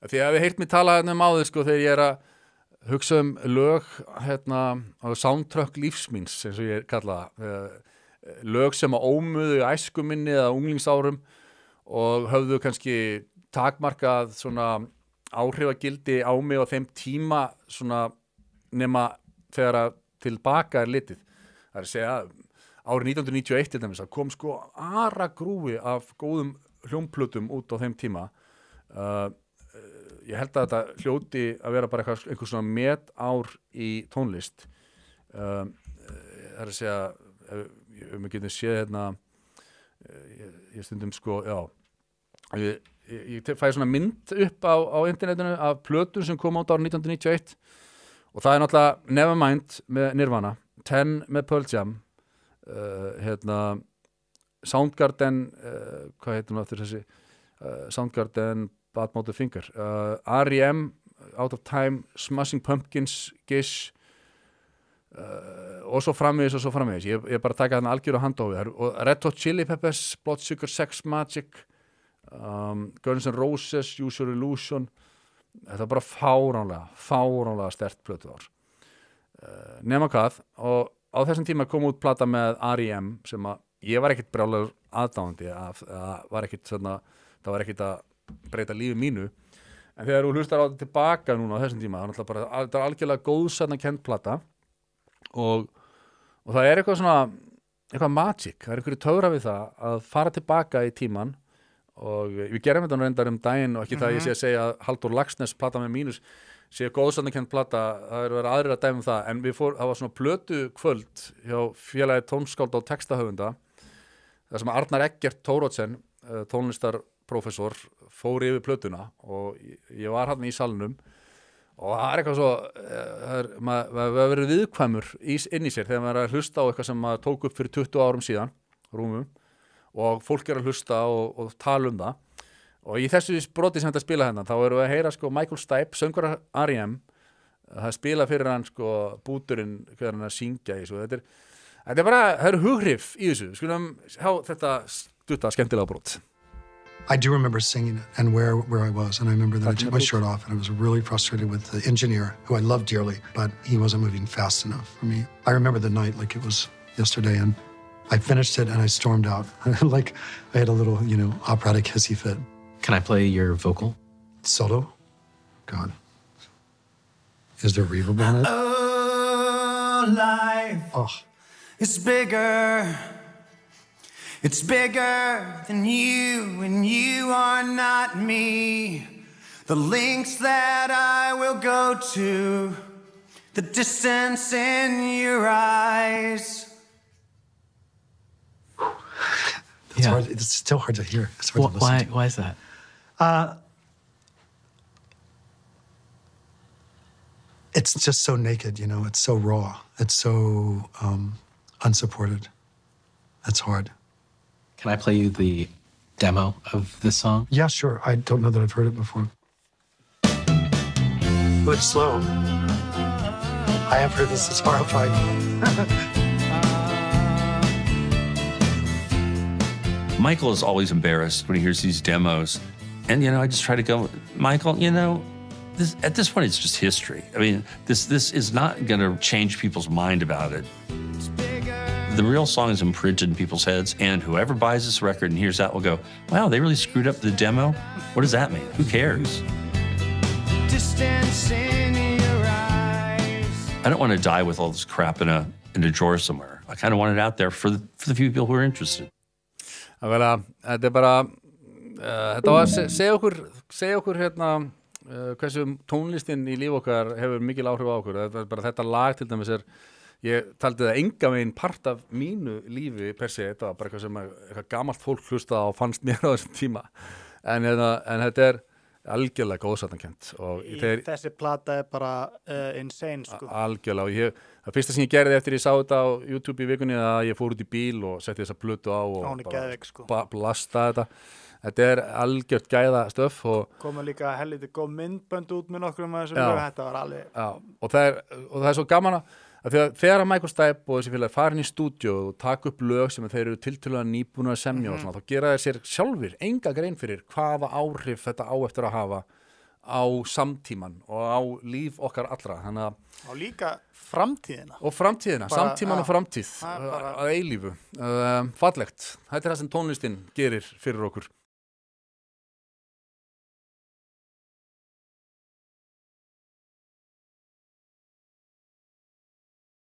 Því að við heyrt mér tala áður sko þegar ég að hugsa lög á soundtrack lífsmíns eins og ég kalla það lög sem að ómuðu í æskuminni eða unglingsárum og höfðu kannski takmarkað svona áhrifagildi á mig á þeim tíma svona nema þegar að tilbaka litið. Það að segja árið 1991 til dæmis að kom sko aragrúi af góðum hljómplutum út á þeim tíma. Ég held að þetta hljóti að vera bara einhver svona metár í tónlist. Það að segja ef við getum séð ég stundum sko, ég fæ svona mynd upp á internetinu af plötum sem kom át árið 1991 og það náttúrulega Nevermind með Nirvana, 10 með Pearl Jam, Soundgarden, hvað heitir hún aftur þessi, Soundgarden, Bad Motor Finger, R.E.M., Out of Time, Smashing Pumpkins, Gish, og svo framvegis. Ég bara taka þarna algjör á handófi og Red Hot Chili Peppers, Blood Sugar Sex Magic, Guns N' Roses, Use Your Illusion. Þetta bara fáránlega sterkt plötuár. Nema hvað, og á þessum tíma kom út plata með R.E.M. sem að ég var ekkert brjálagur aðdáandi af, það var ekkert að breyta lífi mínu, en þegar þú hlustar á þetta tilbaka núna á þessum tíma, það er algjörlega góðsarnakennd plata og það er eitthvað magic, það er einhverju töfra við það að fara tilbaka í tíman og við gerum þetta reyndar daginn og ekki það ég sé að segja að Halldór Laxness plata með mínus sé góðsarnakennd plata, það verið aðrir að dæma það, en það var svona plötu kvöld hjá félagi tónskálda og textahöfunda þar sem Arnar Eggert Thórótsen, tónlistarprófessor, fór yfir plötuna og ég var hann í salnum og það er eitthvað svo maður verið viðkvæmur inn í sér þegar maður er að hlusta á eitthvað sem maður tók upp fyrir 20 árum síðan rúmum og fólk er að hlusta og tala það og í þessu broti sem þetta spila þá erum við að heyra sko Michael Stipe, söngvar R.E.M. það spila fyrir hann sko búturinn hvernig hann að syngja í þessu þetta er bara, það eru hughrif í þessu skulum sjá þetta stutta skemmtilega brot. I do remember singing it and where I was, and I remember that I took my shirt off and I was really frustrated with the engineer, who I love dearly, but he wasn't moving fast enough for me. I remember the night like it was yesterday, and I finished it and I stormed out. Like I had a little, operatic hissy fit. Can I play your vocal? Solo? God. Is there reverb on it? Oh, life is bigger. It's bigger than you, and you are not me. The lengths that I will go to, the distance in your eyes. That's hard. It's still hard to hear. It's hard to listen to. Why is that? It's just so naked, it's so raw. It's so unsupported. That's hard. Can I play you the demo of this song? Yeah, sure. I don't know that I've heard it before. Oh, it's slow. I have heard this. It's horrifying. Michael is always embarrassed when he hears these demos. And, I just try to go, Michael, at this point, it's just history. I mean, this is not going to change people's mind about it. The real song is imprinted in people's heads, and whoever buys this record and hears that will go, wow, they really screwed up the demo? What does that mean? Who cares? Distance in your eyes. I don't want to die with all this crap in a drawer somewhere. I kind of want it out there for the few people who are interested. Þetta bara, þetta var að segja okkur hversu tónlistin í líf okkar hefur mikil áhrif á okkur. Þetta lag til dæmis ég taldi það enga veginn part af mínu lífi per se, þetta var bara eitthvað sem eitthvað gamalt fólk hlustaði á fannst mér á þessum tíma en þetta er algjörlega góðsatnakennt þessi plata er bara insane sko. Algjörlega og það fyrsta sem ég gerði eftir ég sá þetta á YouTube í vikunni að ég fór út í bíl og setti þessa plötu á og bara blasta þetta er algjört gæða stöf og koma líka helviti góð myndbönd út með nokkrum af þessum þetta var alveg og það er svo gaman að þegar Michael Stipe og þessi félag farin í stúdíó og taka upp lög sem þeir eru tiltölulega nýbúin að semja og svona, þá gera þeir sér sjálfur enga grein fyrir hvaða áhrif þetta á eftir að hafa á samtíman og á líf okkar allra þannig að Og líka framtíðina. og framtíðina, Bara, samtíman og framtíð það er bara- að eilífu, fallegt þetta er það sem tónlistin gerir fyrir okkur